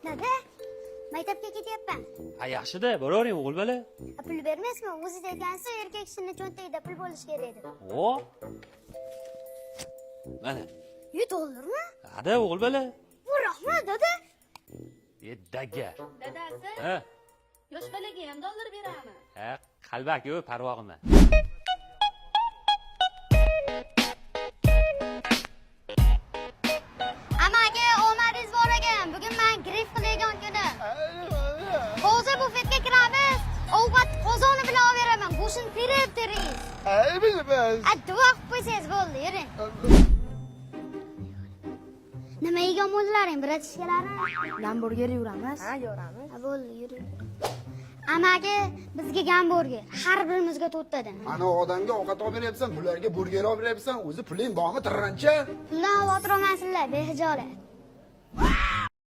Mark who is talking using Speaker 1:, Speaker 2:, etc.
Speaker 1: Dada, maktabga ketyapman.
Speaker 2: Ha yaxshi-da, boravering o'g'il bola.
Speaker 1: Pul bermaysizmi? O'zingiz aytgansiz, erkak kishining cho'ntagida pul bo'lishi kerak deb.
Speaker 2: O. Mana.
Speaker 1: $100mi?
Speaker 2: Ha-da, o'g'il bola.
Speaker 1: Bu rahmat, dada.
Speaker 2: Daga.
Speaker 3: Dadasi,
Speaker 2: Ha.
Speaker 3: yosh bolaga ham dollar beramiz.
Speaker 2: Ha, qalbaki-yu, parvo qilma.
Speaker 1: Amaga omadingiz bor ekan. Bugun men grif qiladigan kunim. Hozir bufetga kiramiz. Ovqat qozoni bilan olib beraman. Go'shtni terib.
Speaker 4: Bilmez.
Speaker 1: Duo qilib qo'ysangiz bo'ldi, yuring. Nima yegan bo'ldlaring, bratishkalarim?
Speaker 3: Gamburger yuramiz. Ha, yuramiz.
Speaker 1: Bo'ldi, yuring. Amaga bizga gamburger, har birimizga 4 tadan.
Speaker 4: Ana odamga ovqat olib beryapsan, bularga burger olib beryapsan, o'zi puling bormi tirrancha?
Speaker 1: Puldan xavotir olmasinlar, behijolat.